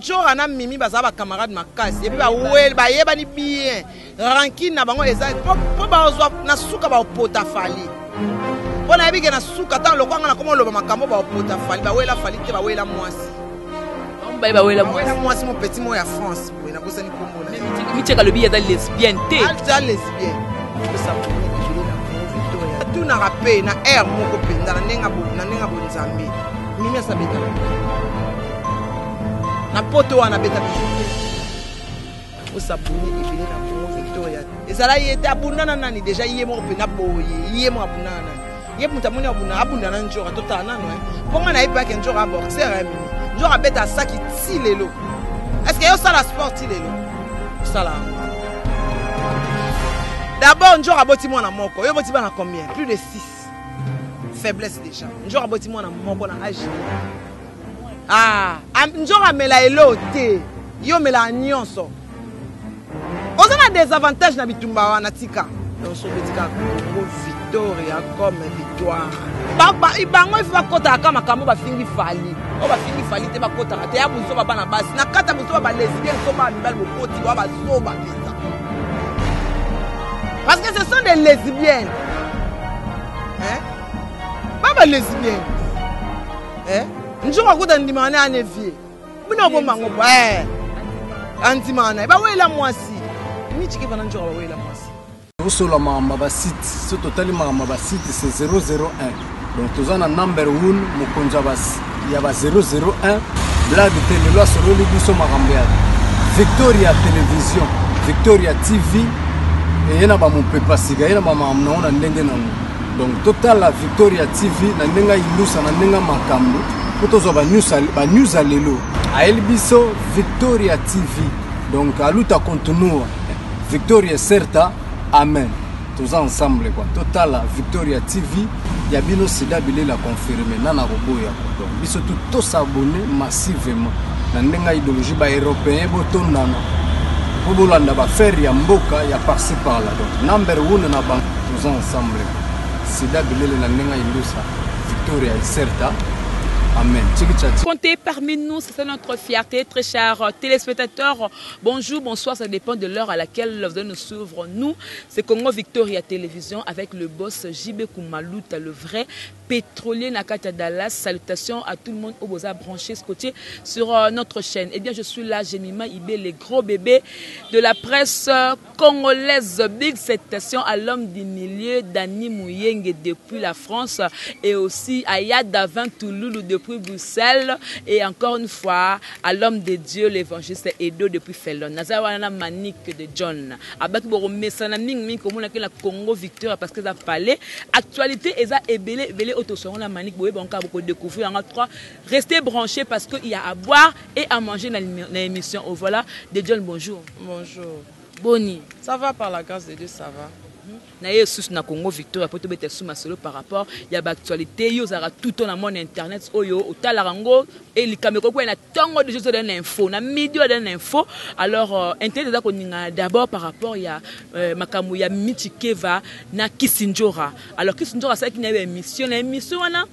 Njora na Mimi baza ba camarade makasi. Et puis ba wel ba yeba ni bien. Rankine na bango eza po ba ozwa na suka ba opota fali. Po na yebi ke na suka tan lokwanga na komo loba makambo ba opota fali. Ba wela fali te ba wela mwasi. Ba wela mwasi. Wela mwasi mon petit mot ya France. Oui, na bosa ni kombo na. Mi cheka lobi ya da lesbienne te. Alta lesbienne. Ça tout na rappé na air moko penda na nenga bonzambe. Mimi asabeta. Na poto wana beta osabuni ibile na Congo Victoria ezala yete abundana nani déjà yemo pena boye yemo abundana yemo mutamoni abundana njora totala nano ponga na ipa ke njora boxer njora beta saki ti lelo est-ce que yo sala sport ti lelo sala d'abord njora boti mwana moko yo boti bana combien plus de 6 faiblesse déjà njora boti mwana moko na âge njora mela elote yo mela nyonso ozana des avantages na bitumba wana tika donc so betika Congo Victoria comme victoire bango ifa kota kama makambo bafingi fali o bafingi fali te bakota te ya buzo baba na basi na kata buzo ba lesbienne so ba mibal bokoti wa bazoba pesa parce que ce sont des lesbiennes baba lesbienne njora kuta ndimane anevie bino bomba ngoba antimana ba wela mwasi michike bana njora ba wela mwasi osola mama site ce total mama site c'est 001 donc tozana number 1 mokonza bas ya ba 001 blague tele lo solo li biso makambo Victoria Television Victoria TV et yena ba mon pepa siga yena mama mnaona ndenge nanu donc total la Victoria TV na ndenga ilusa na ndenga makambo potozo ba news alelo a elbiso Victoria TV donc aluta continua Victoria certa amen tous ensemble quoi total Victoria TV ya bino sida bile la confirmer nana roboya donc biso tout s'abonner massivement na ndenga idéologie ba européen botondana po bolanda ba faire ya mboka ya par-ci par là donc number 1 na bank tous ensemble sida bile na ndenga ilusa Victoria certa. Amen. Comptez parmi nous, c'est notre fierté, très chers téléspectateurs. Bonjour, bonsoir, ça dépend de l'heure à laquelle vous nous suivre. Nous, c'est Congo Victoria Télévision avec le boss JB Koumalouta, le vrai pétrolier Nakata Dallas. Salutations à tout le monde au Boza branché scotché sur notre chaîne. Eh bien, je suis là, Jemima Ibé, les gros bébés de la presse congolaise. Big citation à l'homme du milieu, Dani Mouyeng depuis la France et aussi à Yadavin Touloulou depuis Bruxelles et encore une fois à l'homme de Dieu, l'évangéliste Edo depuis Felon. Nazawana Manique de John. Abaki boro mesana ming comme on a la Congo Victoria parce que ça parlait. Actualité eza ebele autosoron la Manique boye banka beaucoup découvrir en 3. Restez branchés parce qu'il y a à boire et à manger dans l'émission. Oh voilà, de John bonjour. Bonjour. Boni. Ça va par la grâce de Dieu, ça va. Naye sous na Congo Victoria pour te mettre sous ma solo par rapport il y a actualité yo zara tout dans mon internet oyo otalarango et les caméras quoi na tongo de juste donner info na milieu donner info alors internet da ko ninga d'abord par rapport il y a makamu ya Michikeva na Kisinjora alors Kisinjora ça qui na émission wana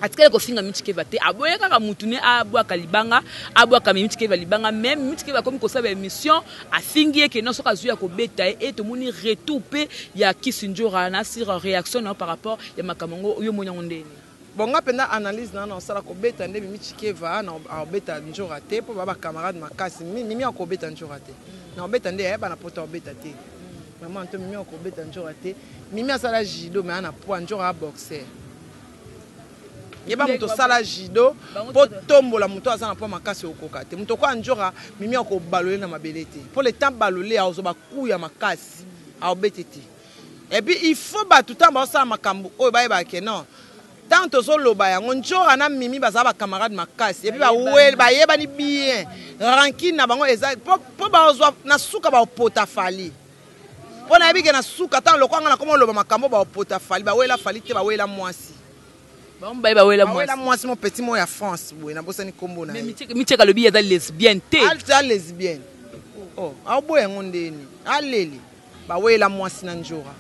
atikele ko finga Michikeva te aboye kaka mutune abwa kalibanga abwa ka Michikeva libanga même Michikeva comme ko sa émission afingi ke non soka zuya ko beta et to moni retour pe ya Kisinjora na sur réaction par rapport ya makamongo yo monyango ndeni bonga penda analyse na sala ko beta ndebe Michikeva na beta njora te po baba camarade makasi mimi ko beta njora te na beta nde ba na poto beta te maman to mimi ko beta njora te mimi asala jido mais ana po njora boxer yeba muto sala jido po tombola muto azana po makasi okoka te muto kwa njora mimi ko balolé na mabele te pour le temps balolé a ozoba kuya makasi a obetete et puis il faut ba tout temps ba sa makambo o ba yeba ke non tant to so loba ya njora na mimi baza ba camarade makasi et puis ba wel ba yeba ni bien rankine na bango eza po ba ozwa na suka ba opota fali po na yebi ke na suka tant lokwanga na komo loba makambo ba opota fali ba wela fali te ba wela mwasi ba wela mwasi mon petit mot ya France boy na bosa ni kombo na micheka lobi ya lesbienne te alta lesbienne oh aboye ngondeni aleli ba wela mwasi na njora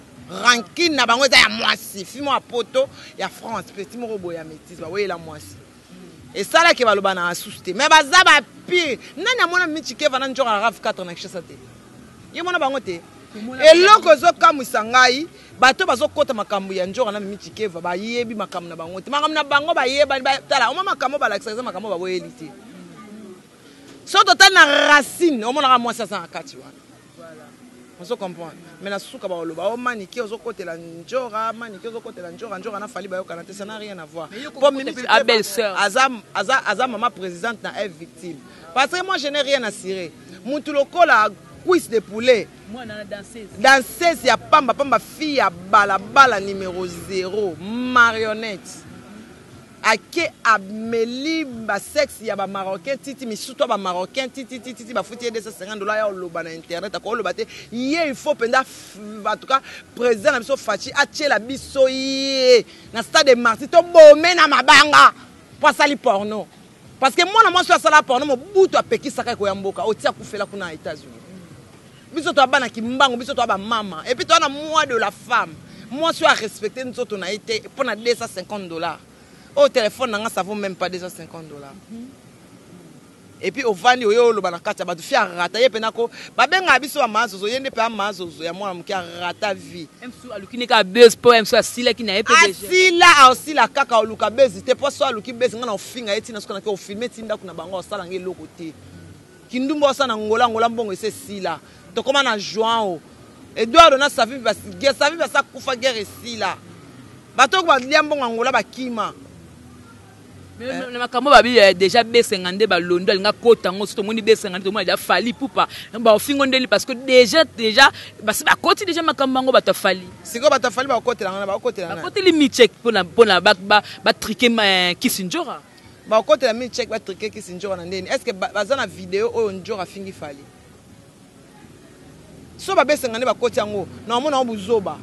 rankine na bango eza ya mwasi fimo a poto ya France petit mot boy ya métis ba wela mwasi Et ça là qui va le bana asuste. Mais baza ba pire. Nani amona Michikeva na njora RAV 4 na Kinshasa te. Ye mona bango te. Et loko zo kamwisa ngai bato bazo kota makambo ya njora na Michikeva ba yebi makambo na bango te. Makambo na bango ba yeba tala o makambo ba lakisa makambo ba boyeli te. So total na racine o mona ka mwasa sa akati wana. On se comprend. Mais la souka ba oloba o maniki ozo kotela njora maniki ozo kotela njora na fali ba yo kanate ça n'a rien à voir. Pour Mimi à belle sœur. Aza maman présidente na elle victime. Parce que moi je n'ai rien à cirer. Mutu lokola cuisse de poulet. Moi na danseuse. Danseuse ya pamba fille ya bala numéro 0 marionnette. Ake Amélie ba sexe ya ba marocain titi misuto ba marocain titi ba fouti $250 ya oloba na internet ko oloba te ye il faut penda en tout cas président na biso Fachi atiela biso ye na stade de Martyrs to bomé na mabanga pour sali porno parce que moi na moi so sala porno mo butu apekisa ka ko ya mboka otia kufela kuna na États-Unis biso to bana kimbango biso to ba mama et puis to na mois de la femme moi so a respecter nous autres na été pour na $250. Au téléphone, ça vaut même pas $250. Et puis au vani oyo lo banakata ba tu fi arata ye penako ba benga biso amazo zo yende pe amazo zo ya mwana mki arata vie msu alukini ka buzz po msu asila ki na ye pe asila asila kaka oluka buzz te po so aluki buzz ngana ofinga eti na sokona ke o filmer tinda kuna bango osala nge loko te kindumba osana ngola mbongo ese sila to koma na Joao Edouard na savi basa kufa guerre sila bato kwa liambongo ngola bakima. Mais makambo babi déjà B52 ba londo linga kota ngo soto moni B52 to mona déjà fali poupa ba ofingo ndeli parce que déjà basi ba koti déjà makambo ngo bata fali siko bata fali ba kotela ngana ba kotela ba koteli mi check pona ba triquer Kisinjora ba kotela mi check ba triquer Kisinjora na ndeni est-ce que baza na vidéo oyo njora fingi fali so ba B52 ba koti ngo na mona obuzoba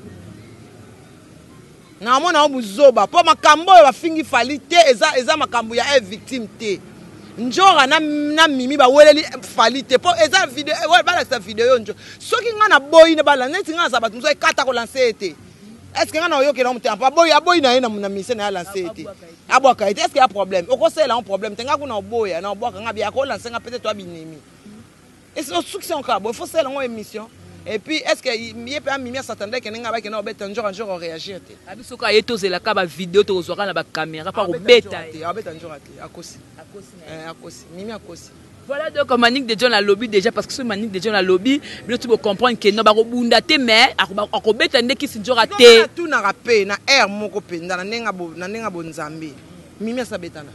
na mona obuzoba po makambo ya fingi fali te eza makambo ya e victime te njora na mimi ba weleli fali te po eza video ba la video njo soki ngana boyi na bala neti ngana za batumso ekata ko lancer ete est-ce que ngana oyoke na mutu pa boyi na ye na mise na lancer ete abwaka ete est-ce que y a problème okosela un problème tenga kuna boya na obwaka ngabi ya ko lancer nga peut-être binemi et c'est succès encore il faut cela en émission. Et puis, est-ce que y a un mimi s'attendait que n'enga ba que n'obet un jour réagir te. Abiso ka yeto zela ka ba vidéo to zora na ba caméra pas obeta. Obet un jour te akosi. Akosi. Mimi akosi. Voilà donc Manique de John la lobby déjà parce que ce Manique de John la lobby, mais tu peux comprendre que no ba bunda te mais akobeta ndeki Kisinjora te. Tout na rapé na air moko penda na nenga bo nzambe. Mimi sa betana.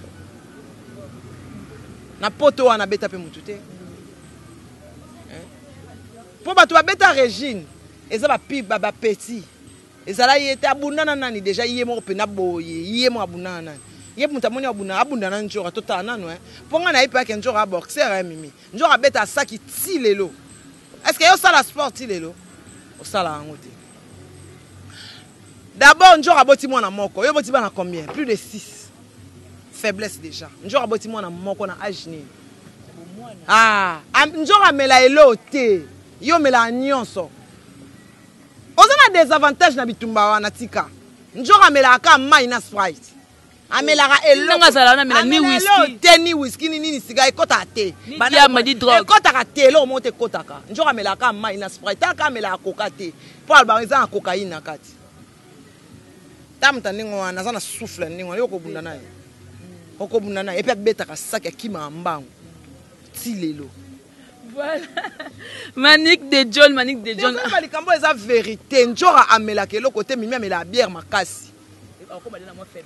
Na poto wana beta pe mutu te. Pour bato beta Régine eza ba pipe ba petit ezala yete abundana nani déjà yé mo pena boye yé mo abundana nani yé muta moni abundana njora tota nano ponga na ipa ke njora boxer mimi njora beta saki ti lelo est-ce que yo sala sport ti lelo o sala ngote d'abord njora boti mwana moko yo boti bana combien plus de 6 faiblesse déjà njora boti mwana moko na âge ni njora mela elo te yo mela nyonso ozana des avantages na bitumba wana tika njora mela ka mai na Sprite amela ka elo ngazala na mela ni whisky te ni whisky ni siga ekota te bana ma di drogue ekota ka te lo monte kota ka njora mela ka mai na Sprite ka mela coca te pour albariza cocaïne na kati tamta ningo wana zana souffle ningo yo ko bunda na ye okobunda na et puis beta ka sac ya kima mbango ti lelo. Voilà. Manique de John. Les cambo eza vérité. Njora amela ke côté mimi amela bière makasi.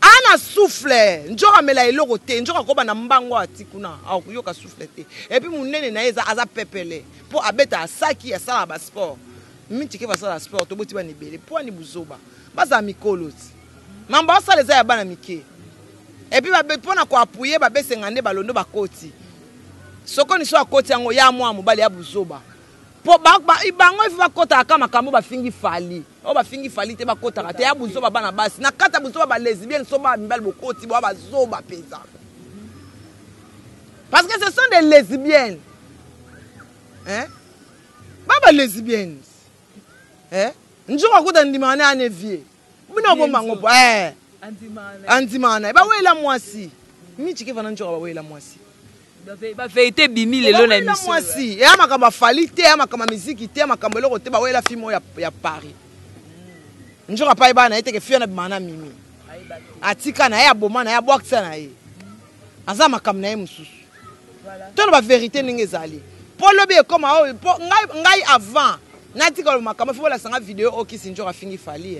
Ana souffle. Njora amela eloko te. Njora ko bana mbango atikuna. Yo ka souffle te. Et puis munene na eza aza pepele. Pour abeta saki ya sala ba sport. Mimi tike ba sala sport to boti ba ni bele. Pour ni buzoba. Baza mikolo ti. Mamba sala eza ya bana mike. Et puis ba pona ko appuyer ba besengane balondo bakoti. Soko ni so akoti yango ya mwa mobali ya buzoba po bango ifa kota aka makambo bafingi fali o bafingi fali te bakota te ya buzoba bana basi na kata buzoba ba lesbienne so ba mibali bokoti bo bazoba peza parce que ce sont des lesbiennes ba lesbiennes njoko kuta ndimane ane vie bino bomba ngopo andimana ba wela mwasi Michike va nanjora ba wela mwasi. Ba vérité bimi lelo na émission. Mwasi, ya makamba falite, ya makamba musique te, makamba loko te ba wela film ya Paris. Njora pa ibana ite ke fia na bimana mimi. Atika na ya boma na ya bwakisa na ye. Aza makamba na ye mususu. Voilà. Tout la vérité n'engezali. Pour le bien comme ngai avant. Natika le makamba faut la sanga vidéo o ki sinjora fingi fali.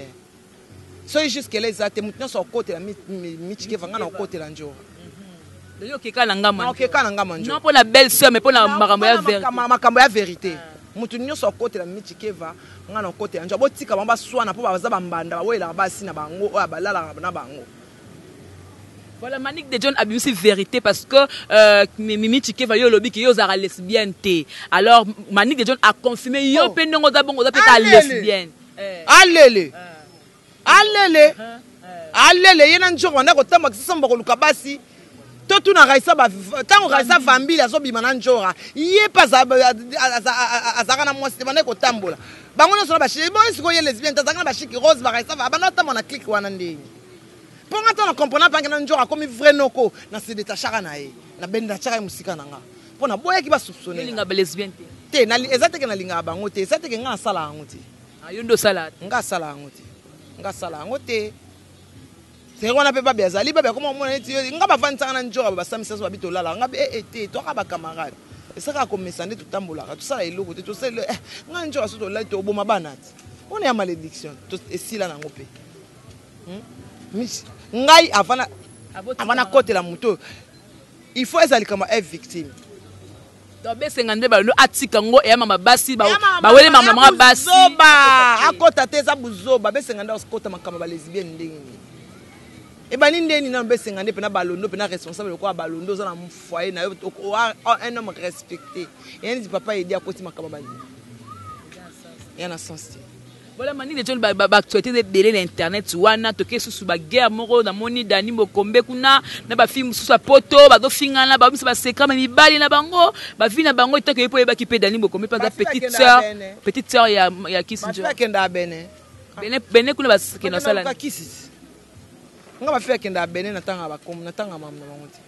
So juste que les até mutna so côté la Michike vanga na côté la njora. D'ailleurs keka na ngama. Non keka na ngama njora. Non pour la belle sœur mais pour la makambo ya vérité. Makambo ya vérité. Mutu nyonso côté la Michike va nga na côté la njora. Botika bamba swana po baza bambanda ba wela basi na bango o balala na bango. Voilà, Manique de John a aussi vérité parce que Mimi Chike va yo lobby qui yo zara lesbienne té. Alors Manique de John a confirmé yo pe ndongo za bongo za pe ta lesbienne. Allele. Allele. Allele yena njoko ndako tamba kisamba ko luka basi. To tuna raisa ba tango raisa vambili azobima na njora. Ye pa azaka na mwasi bana ko tambola. Bango no so ba shi bo siko ye lesbienne tazaka na ba shiki rose ba raisa ba na tamba na click wana ndeni. Pour nga tana comprendre pas que na njora comme vrai noko na se détachaka na ye na benda chaka musika nanga pona boya ki ba soupçonner linga ba lesbienne te na exacte que na linga bango te exacte que nga sala ngo te ayo ndo sala nga sala ngo te c'est on appelle pas bezali ba comment on est nga ba vantsanga na njora ba samisa so ba bito lala nga te to ka ba camarade et ça ka commencer tout tambola tout ça eloko te to c'est nga njora so to la to boma banati on est en malédiction et si là nango pe ngai avana côté la moto il faut ezali comme une victime to be sengande ba no atika ngo e mama basi ba wele mama basi zoba akota te za buzoba be senganda okota makamba ba lesbienne ndenge e bani ndeni na be sengande pe na balondo pe na responsable ko balondo za na foyer na un homme respecté et ndi papa edi akoti makamba ba yana sens. Voilà, Manique de John ba actualité de délai l'internet wana toke susu ba guerre moko na moni Dani Mokombe kuna na ba film susu poto ba do fingana ba misa ba secret mais bali na bango ba vi na bango itako yepo yeba ki pe Dani Mokombe pa petite sœur ya Kisinjo ba kenda bene kuna ba kena sala kisi nga ba fia kenda bene na tanga ba kom na tanga mamna bango ti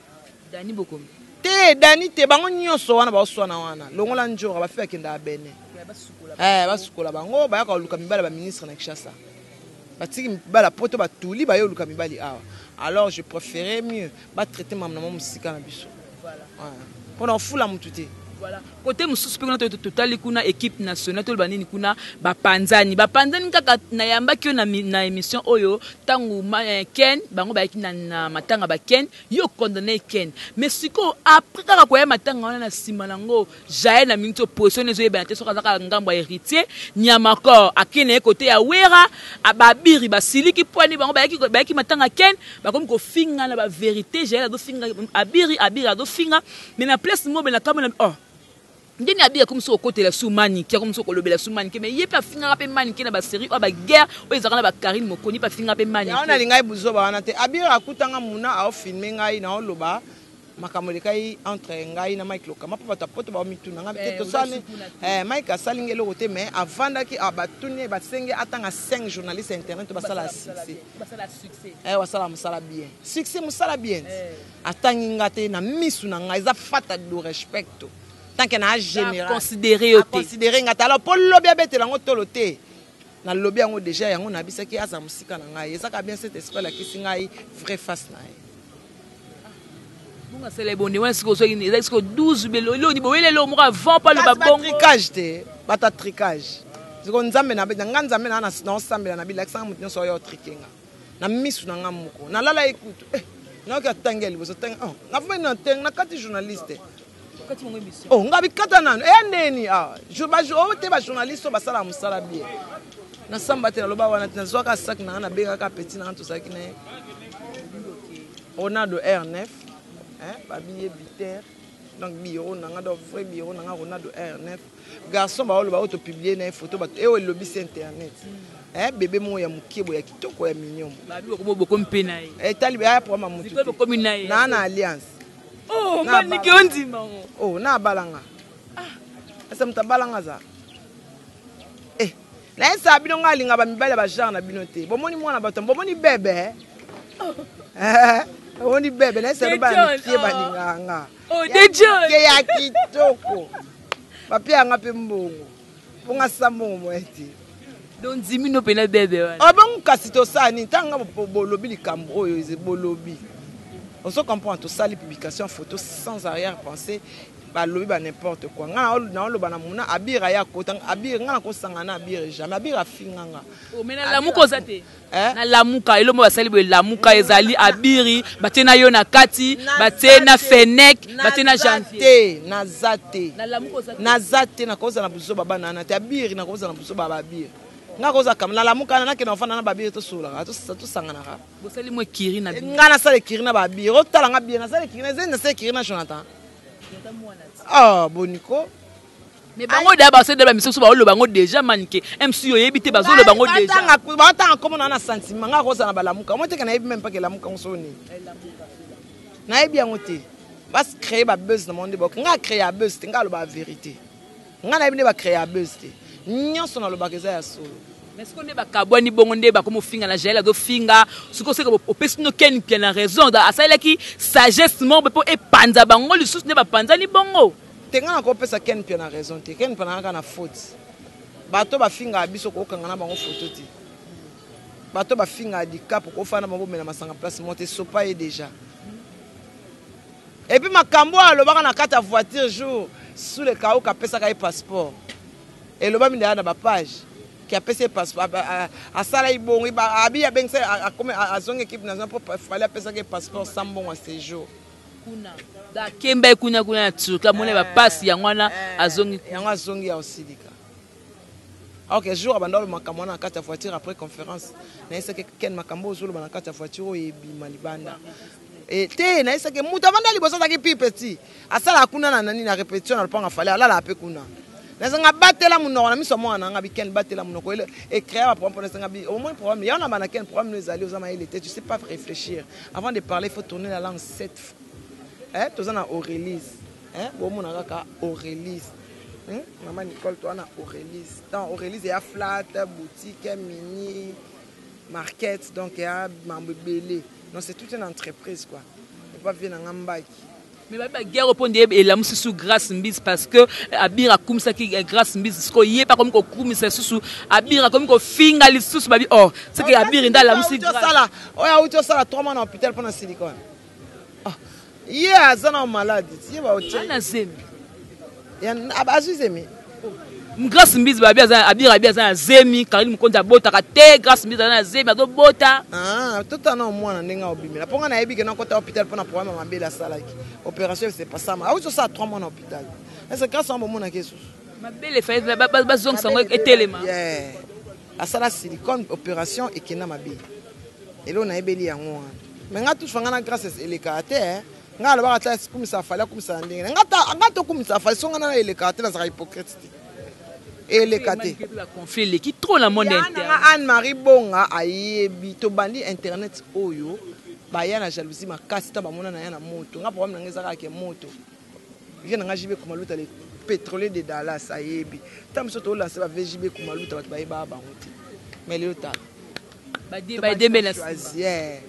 Dani Mokombe te Dani te bango nyonso wana ba oswana wana longola njora ba fia kenda bene basukola bango bayaka luka mibala ba ministre na Kinshasa batiki mibala poto batuli bayo luka mibali awa alors je préférais mieux ba traiter mamna musika na biso voilà pona fula mututé voilà côté mususu pe kuna total kuna équipe nationale to banini kuna bapanzani kaka na yamba kyo na émission oyo tangu Ken bango ba na matanga ba Ken yo condamné Ken mais siko après kaka ko ya matanga wana na sima nango jae na minto position zo yeba te soka zaka ngambo héritier nyama ko akene côté ya wera ababiri basiliki poani bango ba ki matanga Ken ba comme ko finga na ba vérité jae do finga abiri do finga mais na place mo be na kamona ndeni abia comme so côté la soumani qui comme so ko lobela soumani mais yepa finga pe mani ki na ba série o ba guerre o ezaka na ba Karine Mokoni pa finga pe mani on a lingai buzoba wana te abia akutanga muna a filmer ngai na oloba makambo lekai entre ngai na Mike Lokama papa poto ba mituna nga to sale Mike asalinge lo côté mais avant ki abatuni basenge atanga 5 journalistes internet basala succès wasala musala bien succès musala bien atangi ngate na misu na ngai za fata do respecto tant que na général considérer ngata alors pour lobby betela ngo tolote na lobby ngo déjà yango na bisaki aza musika na ngai ezaka bien cet esprit la kisinga vrai face na bunga sele bonde wana siko so ini ezaki siko 12 belo lo ni boyele lo mo avant pas le babongo tricage te bata tricage siko nzambe na nga nzambe na sambela na bila kisa mutu so yo trikinga na misu na nga moko na lala ekutu na ka tangeli boso tanga na fuma na teng na kati journaliste oh ngabi kata nano ndeni je ba te ba journaliste ba sala musala bien na samba te na loba wana na zwaka sak na na benga ka petit na to saki na Ronaldo R9 ba billet biter donc biro na nga do vrai biro na nga Ronaldo R9 garçon ba lo ba auto publier na photo ba e le lobby sur internet bébé mo ya mukibo ya kitoko ya mignon ba bi ko boko mpena talibe ya pour ma mutu na alliance oh maniki ondima na balanga asa mtabalanga za la esa bino ngalinga ba mibale ba genre na bino te bomoni mwana bato bomoni bebe On dit bébé, là c'est le ban qui est baninganga. Oh, de John. Qui a kitoko. Papi anga pe mbongo. Ponga sambo mweti. Donc 10 000 pena bébé. Ah bon kasi to sani tanga bolobi likambo oyo eze bolobi. On se comprend tout ça les publications photos sans arrière-pensée. Balobi ba n'importe quoi. Nga na lo bana muna abira ya kota abira nga ko sangana abira jamais abira finganga. O mena la muko zate. Na la muka elo mo basali bo la muka ezali abiri batena yo na kati batena fenek batena janvier. Na zate. Na la muko zate. Na zate na koza na buzo baba na te abiri na koza na buzo baba abiri. Nga koza kamla la muka na ke na fana na babiri to sola to sangana ka. Bo sali mo kiri na bi. Nga na sale kiri na babiri o tala nga bi na sale kiri na zena sale kiri na Jonathan. Ah, Bonico. Mais bango da ba se de ba miso ba lo bango déjà manike. MC yo yebite ba zo lo bango déjà. Ba tanga comme on a un sentiment nga ko sana ba lamuka. Moi te kana yebi même pas que lamuka on soni. Na yebi angote. Ba créer ba buzz dans monde bok. Nga créer buzz te nga lo ba vérité. Nga na yebi ne ba créer buzz te. Nyonso na lo ba keza ya solo. Mais ce qu'on est bakabwani bongo nde ba comme finga na jela do finga suko se ko opesino ken bien na raison da asala ki sagesse mo be po e panza bango lisusu ne ba panza ni bongo tenga na ko pesa ken bien na raison te ken pana na faute bato ba finga biso ko kanga na bango photo te bato ba finga di cap ko fana bango mena masanga place monter sopa et déjà et puis makambo alo baka na kata voiture jour sous le cas où ka pesa ka passeport et lo ba minda na ba page qui a passé passeport à sala ibon iba abi ya bengse a comme a zone équipe nationale pour fallait passer que passeport sans bon séjour kuna da kemba kuna tu ka mona ba passe ya ngwana azongi yango azongi ya osilika. OK jour abandalo makambo na kata voiture après conférence na esa que ken makambo zolo na kata voiture ebi malibanda et te na esa que muta vanda liboso ta ki petit asala kuna na nani na répétition na panga fallait ala la pe kuna. Nanga batela munoko na miso mwana nga biken batela munoko et créer un problème pour bi au moins problème il y en a manaken problème nous aller aux amaïles tu sais pas réfléchir avant de parler il faut tourner la langue 7 hein tous en Aurélis hein bon mon ka Aurélis hein maman Nicole toi na Aurélis dans Aurélis il y a flat boutique mini market donc il y a mambelé non c'est toute une entreprise quoi il pas venir en ngambaki. Mais ba guerre répondre et la musu grâce mbis parce que abira comme ça qui grâce mbis ko yé pas comme ko kumisa susu abira comme ko finga li susu babi oh c'est que abira nda la musu grâce sala oya uto sala 3 mois en hôpital pendant silicone ah yeah zana malade c'est ba oche na zemi ya abazuzemi grâce mbis babi abira za zemi karili mkonza bota ka te grâce mbis na zemi do bota ah tota na mwana ndenga obimela ponga na yebi ke na kota hôpital pendant problème mambela salaki opération c'est pas ça mais auto ça 3 mois en hôpital est-ce que grâce à mon na kesu mabele fa ba zong sango etelema yeah asala silicone opération et kena mabe elo na ebeli yango mais nga tout fanga na grâce et les caractères nga lo ba ta kumisa fala kumisa ndenge nga to kumisa fala songa na les caractères na za hypocrite et les caractères la conflit qui trop la monde interne Anne-Marie Bonga ayebi to bandi internet oyo ba ya na jalousie makasi ta ba mona na ya na moto nga problème na ngeza ka ke moto vient nga jibe kumaluta le pétrolier de Dallas ayebi tam so to lancer ba VJB kumaluta ba ba ba ngoti mais le ta ba dembe na choisir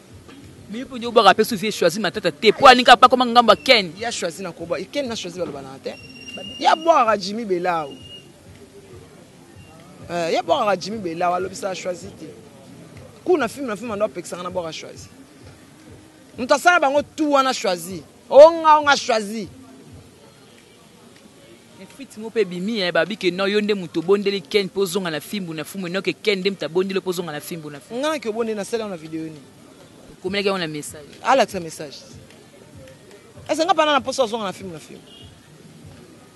mais pour nous ba pesu vie choisir matata te po aninga pas comme ngamba Ken ya choisir na koba Ken na choisir ba na te ya boire Jimmy Belao ya boire Jimmy Belao alobisa choisir te kuna film ndo pekisanga na boire choisir mtasala bango tout wana choisi onga choisi fit mo pe bimi ba bi ke no yonde muto bondeli Ken pozonga na fimbu na fumu no ke Ken dem ta bondeli pozonga na fimbu na fumu ngana ke bonde na sala na vidéo ni komela ke on a message Alex a message est-ce nga pana na poso zonga na fimbu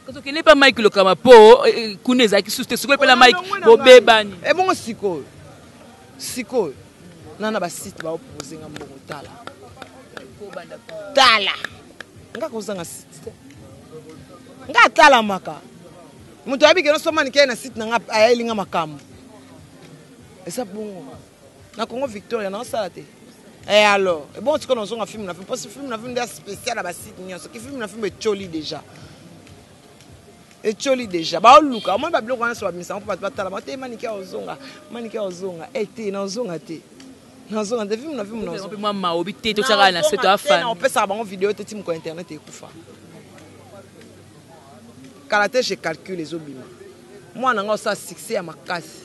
kato ke ne pas Mike lo kama po kuneza ki suste siko pe la Mike bo bebani e bongo siko nana ba site ba opposer nga mbongo tala nga kozanga site nga tala maka muto abi ke no soma nike na site nga ayelinga makambo esa bongo na Congo Victoria na sala te et alors et bon tu connais on film na film parce que film na film des spécial ba site nyonso ki film na film choli déjà et choli déjà ba luka moi ba bloko na so ba misa on peut pas tala ba te manike ozonga et te na ozonga te nazonga te film na film on peut moi maobité to chaka na seto afan on peut ça ba vidéo te tim ko internet ekufa karaté je calcule les obima moi nanga ça succès à makasi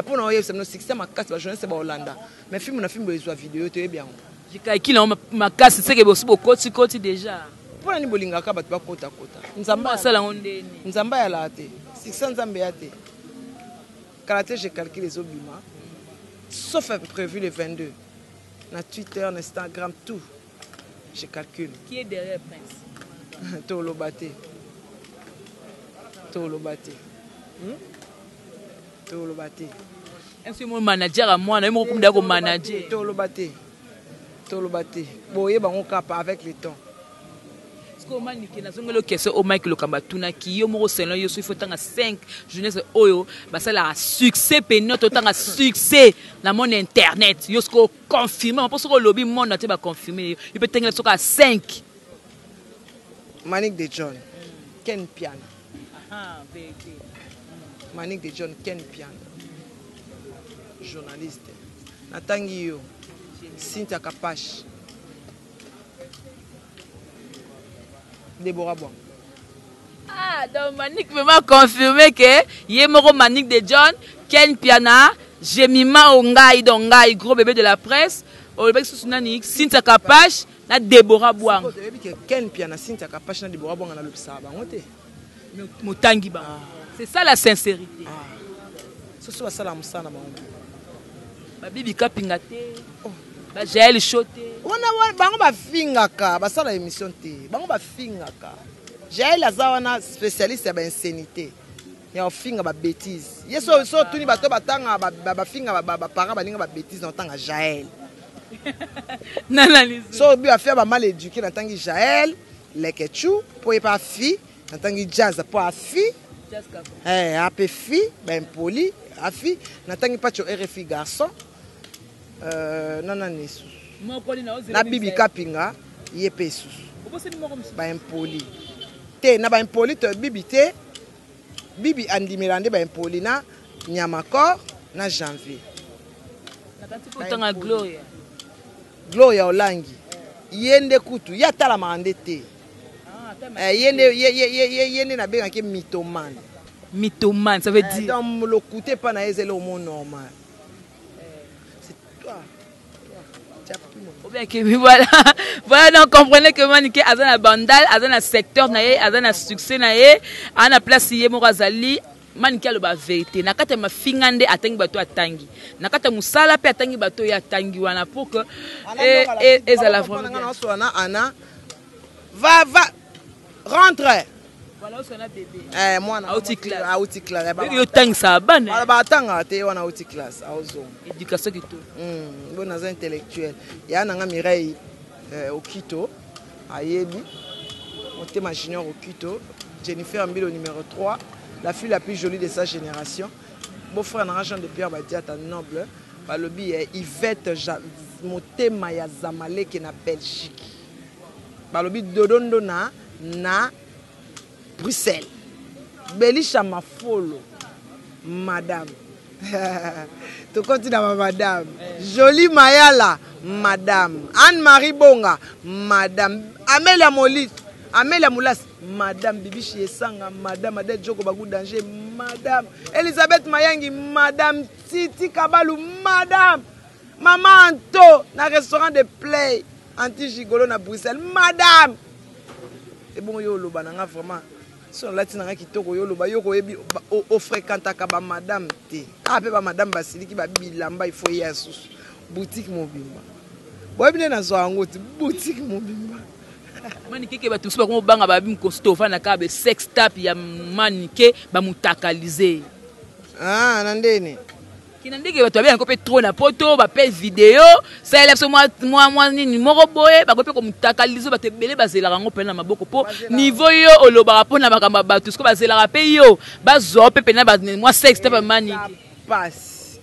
pour na oyebisa no succès makasi ba journée c'est ba Hollanda mais film na film besoin vidéo te bien je calcule on makasi c'est que bosi koti déjà pour ni bolingaka bato ba kota nzamba sala ngondeni nzamba ya la te succès nzambe ya te karaté je calcule les obima sauf prévu le 22 na Twitter, na Instagram, tout je calcule. Qui est derrière Prince? Tolobate. Est-ce que mon manager à moi, on a un manager? Tolobate. Boye bango kapa avec le temps. Est-ce que man qui na zongelo question au Mike le kambatuna qui yo mo selon yo il faut tanga 5 jeunesse oyo ba ça la succès penot tanga succès na mon internet yo sko confirmer on pense que lobby monde na te ba confirmer il peut tenir à 5 Manic de John Ken Piana vérité Manic de John Ken Piana journaliste natangi yo Cynthia Kapache Déborah Bois. Ah, donc Manic m'a confirmé que Yemoro Manic de John, Ken Piana, Jemima Ongai, Dongai, gros bébé de la presse, Olbek Sousunani, Cynthia Kapache, na Déborah Bois. Ken Piana, Cynthia Kapache, na Déborah Bois, na l'obsaba. Motangi ba. C'est ça la sincérité. Ce soit ça la moussa na ba. Ba bibi kapingate. Ba Jaël Choté. Bango ba fingaka, ba sala émission té. Bango ba fingaka. Jaël azawana spécialiste ba insanité. Ya finga ba bêtise. Yeso so tuni bato batanga ba finga ba para ba linga ba bêtise na tanga Jaël. N'analyse. So bi a faire ba mal éduqué na tangi Jaël, lekechu pour pas fi, na tangi jazz pour a fi. Jazz ka. A pe fi, ben poli, a fi, na tangi pas RFI garçon. Nana nesu na bibi kapinga ye pesu ba impoli te na ba impoli te bibi te bibi andimirande ba impoli na nyamakor na janvier na Gloria Olangi yende kutu ya tala mande te yende na benga ke mythomane ça veut dire dans le côté pas na ezelo mo normal. Voilà, voilà donc comprenez que Maniké azana bandal, azana secteur naé, azana succès naé, ana place yé morazali, Maniké le ba vérité. Nakata ma fingande atangi bato atangi. Nakata musala pe atangi bato ya tangi wana pour que et ça la vraiment. Ana va rentre. Voilà où sona bébé. Moi na outil classe. Yo tangi ça ban. Ala ba tanga te wana outil classe aozo. Éducation qui tout. Bon naza intellectuel. Ya nanga Mireille Okito ayebi. Motema junior Okito, Jennifer Ambilo numéro 3, la fille la plus jolie de sa génération. Beau-frère nanga Jean de Pierre Badiata noble. Balobi Yvette Motema ya Zamalek na Belgique. Balobi Dodondo na Bruxelles. Belisha Mafolo, madame. Tu continues à madame. Jolie Mayala, madame. Anne-Marie Bonga, madame. Amélia Molis, Amélia Moulas, madame. Bibichi Esanga, madame. Adèle Joko Bagou Danger, madame. Elisabeth Mayangi, madame. Titi Kabalou, madame. Maman Anto, dans le restaurant de Play, anti-gigolo na Bruxelles, madame. Et bon, yo, lo bananga vraiment. So latina ki toko yo loba yo ko ebi o fréquentaka ba madame te ape ba madame basiliki ba bilamba ifo yesus boutique mobimba boy bine na zo ngoti boutique mobimba Maniké ba tous ba ko banga ba bim ko stofa na ka be sex tap ya Maniké ba mutakalize nandene kina ndenge bato ba ko pe trop na poto ba pe vidéo ça élève moi ni moko boye ba ko pe ko mutakalize ba te belé ba zela ngo pe na maboko po niveau yo oloba po na makamba ba tous ko ba zela pe yo ba zo pe pe na ba moi sex tap Maniké passe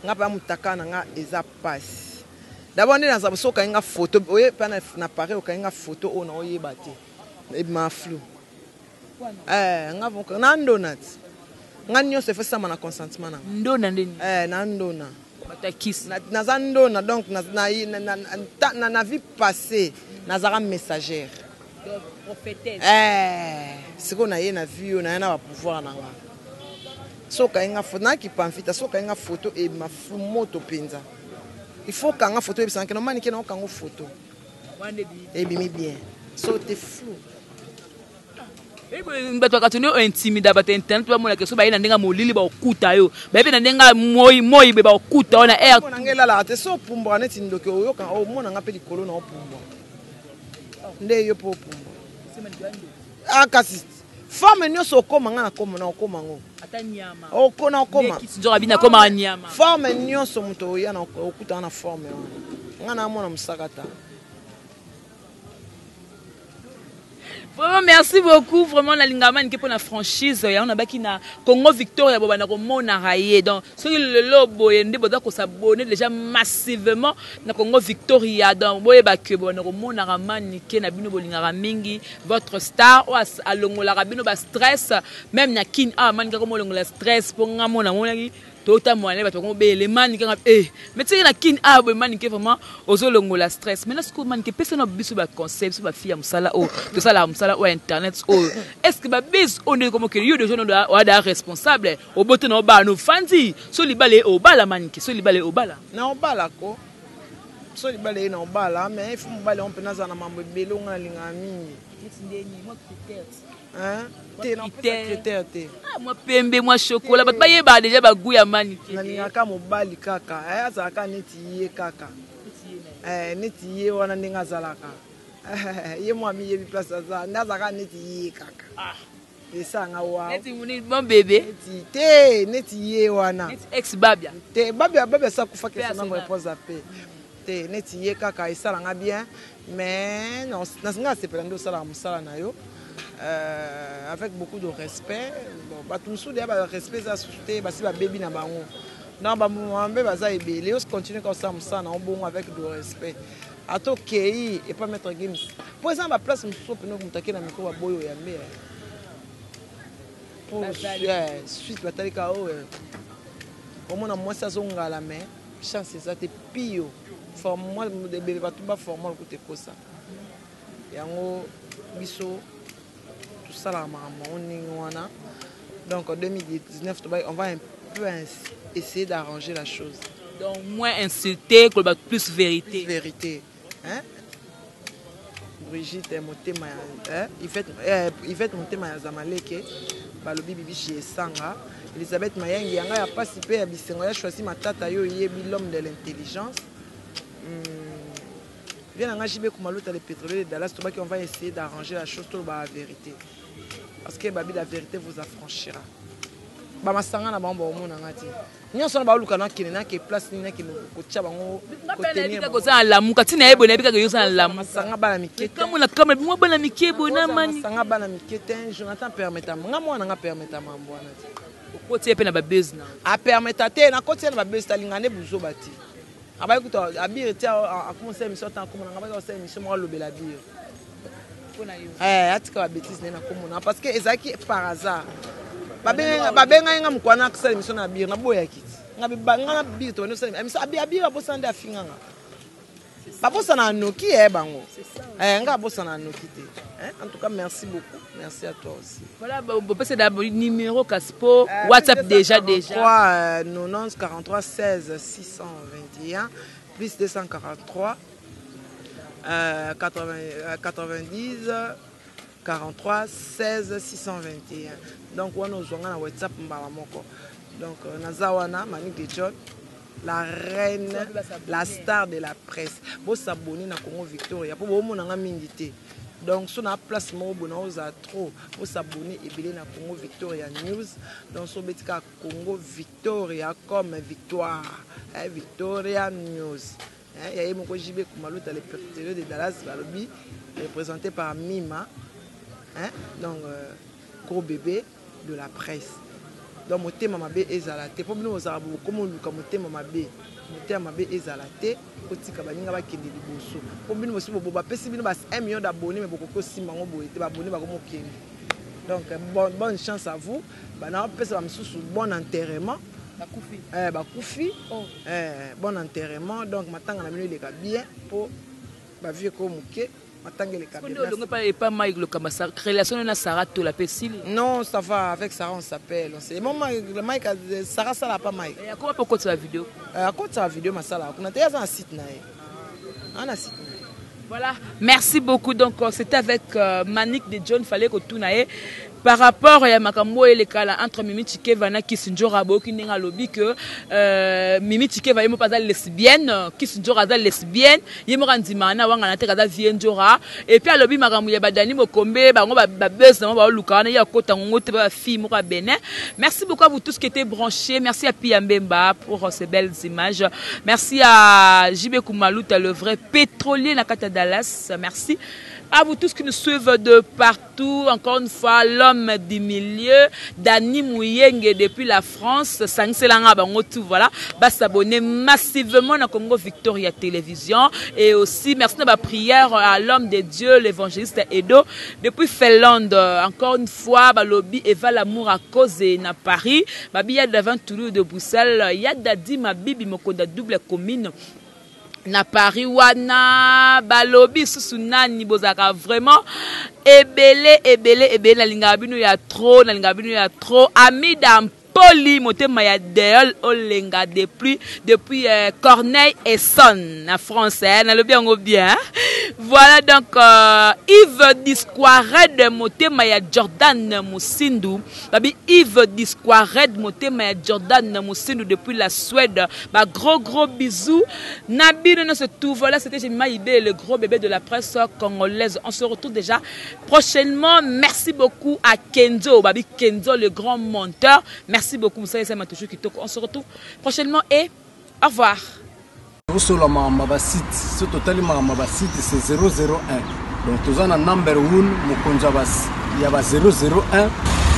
nga pa mutakana nga eza passe d'abord ndena za soka nga photo oye pa na pare o nga photo o na oyeba te e ma flou nga vonka na ndonat nga nyonso efo sama na consentement na ndona ndeni na ndona naza ndona donc na vie passée nazaka messagère sikoyo naye na vie oyo naye na bapouvoir na nga soka inga photo na kipamfita soka inga photo e mafu moto penza il faut kanga photo e bisanke no manike na okanga photo e bimi bien so te flou bato bakatuni intimida bato internet bamona keso baye na ndenga molili baokuta yo baye na ndenga moi be baokuta ona air mona ngelala te so pumbwa neti ndoke oyoka omona nga pe likolo na opumbwa nde yo po opumbwa kasi femme nyonso okoma nga na okoma ngo ata nyama okona okoma nzoka bina koma nyama forme nyonso moto oya na okuta na forme wana nga na mona musakata. Vraiment, merci beaucoup. Vraiment, la lingama n'est pas la franchise. On a baki na Congo Victoria, boba na Romo na raye. Donc, ceux qui le lobo et ne boda ko s'abonner déjà massivement na Congo Victoria. Donc, boye baki boba na Romo na ramani ke na bino bolingara mingi. Votre star ou à longola rabino ba stress. Même na kin man ka komo longola stress pour nga mona mona ki. Tota moane bato ko be les man ki mais tu sais na kin man ki vraiment ozo longola stress. Mais est-ce que man ki pesa na biso ba concept so ba fia musala o de ça la musala ou internet o est-ce que ba bis on est comme que yo de jeunes da responsable o boto na ba no fandi so libale o bala man ki so libale o bala na o bala ko so libale na o bala mais il faut mbale on peut na za na mambo belo nga linga mingi ndeni moi critère hein te na critère te moi pembe moi chocolat ba ye ba déjà ba goût ya mani na linga ka mobali kaka aza ka neti ye kaka neti ye wana ndinga zalaka ye mwami ye bi place za ndaza ka neti ye kaka esanga wa neti muni bon bébé neti ye wana neti ex babia te babia sa kufa kesa na repose pe te neti ye kaka esalanga bien mais non nasinga sepela ndo sala musala na yo avec beaucoup de respect. Bon, batumsu dia ba respect za souté ba si ba baby na bango. Non ba mwambe baza ebele, on continue comme ça musala na bon avec de respect. Ato kei et pas mettre games. Pour exemple, ma place musu pe no mutake na miko ba boyo ya mbe. Pour suite batalika o au moins moi ça zonga la main, chance ça te pio. Forme moi de bébé batumba formal ko te kosa. Yango biso ça là donc en 2019 on va un peu essayer d'arranger la chose donc moins insulté que plus vérité hein Brigitte motema il fait motema ya Zamaleke balobi bibi chez Sanga Elisabeth Mayangi yanga ya pasi pe ya bisengo ya choisi matata yo yebi l'homme de l'intelligence viens à JB Kumaluta les pétroliers de Dallas on va essayer d'arranger la chose tout la vérité parce que babi la vérité vous affranchira ba masanga na bambo omona ngati nyonso na baluka na kinena ke place ni na ke ko tia bango ko tenir ko za la muka tina ebo na bika ko yosa la masanga bana mikete kama na kama mo bana mikebo na mani masanga bana mikete Jonathan permettre nga mwana nga permettre mambo na ti ko tie pe na ba business a permettre te na ko tie na ba business lingane buzo bati abaye kuto abire ti a commencer émission tant comme na ba ko émission mo lobela bire atika ba bêtise na komona parce que ezaki par hasard babenga nga mkwana kusala émission na bire na boya kiti nga na bire to no sala émission abire bosanda afinganga babosa na noki bango nga bosa na noki te en tout cas merci beaucoup merci à toi aussi voilà bon peut c'est numéro Caspo WhatsApp déjà 90 43 16 621 plus 243 90 43 16 621 donc on a na WhatsApp mbala moko donc nazawana Monique de John la reine la star de la presse bo s'abonner na Congo Victoria pour bo mona nga mingité donc sur la place mo bona oza trop bo s'abonner ebele na Congo Victoria News donc so betika Congo Victoria comme victoire Victoria News il y a mon JB Kumaluta les pétroliers de Dallas balobi représenté par Mima donc gros bébé de la presse donc motema mabe ezala te po bino ozala comme luka motema mabe ezala te kotika baninga bakende liboso po bino bosi boba pesi bino bas 1 million d'abonnés mais boko kosimba ngo boye te ba abonnés ba ko mokende donc bonne chance à vous bana pesa ba msusu bon enterrement bakufi bon enterrement donc matanga na bino eleka bien po bavie ko moke matanga eleka bien pas Mike le kamasa relation na Sarah to la pesili non ça va avec Sarah on s'appelle c'est mon Mike Sarah ça la pas Mike comment pourquoi tu la vidéo à côté la vidéo masala kuna teza un site na ana site. Voilà, merci beaucoup. Donc, c'était avec Manik de John Fallait que tout nae. Par rapport à Makambo et les cas entre Mimi Chikeva na Kissinger Abo qui n'est lobby que Mimi Chikeva yemo pas lesbienne, Kissinger a lesbienne, yemo randimana wanga na teka vienjora et puis à lobby Makambo ya badani mokombe bango ba buzz na ba lukana ya kota ngo te ba fille mo ka Bénin. Merci beaucoup à vous tous qui étaient branchés. Merci à Piambemba pour ces belles images. Merci à JB Koumalouta le vrai pétrolier na Kata Dallas. Merci à vous tous qui nous suivent de partout. Encore une fois, l'homme du milieu, Dani Mouyenge depuis la France. Voilà. S'abonner massivement à Congo Victoria Télévision. Et aussi, merci de ma prière à l'homme de Dieu, l'évangéliste Edo. Depuis Finlande, encore une fois, lobby Eva l'amour à cause na Paris. Il y a devant Toulouse de Bruxelles. Il y a Dadi ma bibi mokonda double commune. Na Paris wana balobi susunani bozaka vraiment ebele na lingabino ya trop Amida Poli motema ya Deol Olenga depuis Corneille et Son en français na le bien. Voilà donc Yves Disquared motema ya Jordan Musindu babi Yves Disquared motema ya Jordan Musindu depuis la Suède. Bah gros bisous. Nabino no se tout. Voilà, c'était Jemima Ibé, le gros bébé de la presse congolaise. On se retrouve déjà prochainement. Merci beaucoup à Kenzo, babi Kenzo le grand monteur. Merci beaucoup, on se retrouve prochainement et au revoir. Sur le site, c'est totalement site, c'est 001. Donc, tu as un number 1, Mukonjabas, il y a 001.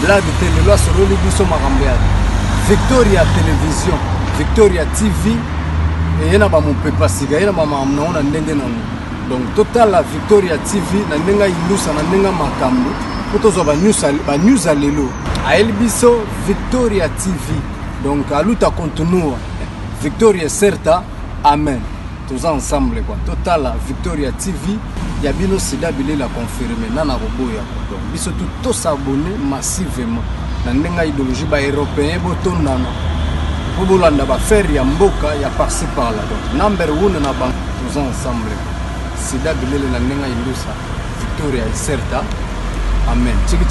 Blague télé, là, sur le Libiso Marambead. Victoria Télévision, Victoria TV, et il y a mon pépa siga, il y a ma maman, on a donc, total la Victoria TV, na nenga ilusa, na nenga makambo, pour tous news à l'élo. A Elbiso Victoria TV. Donc à l'outa continua Victoria certa amen. Tous ensemble quoi. Total Victoria TV. Yabino Sida Bilé la confirmé. Nana Roboya. Donc biso tout s'abonner massivement. Nandenga idéologie ba européen boton nana. Bobolanda ba faire ya mboka ya par-ci par là. Donc number 1 na bank tous ensemble. Sida Bilé la nenga ilusa Victoria certa amen. Tchiki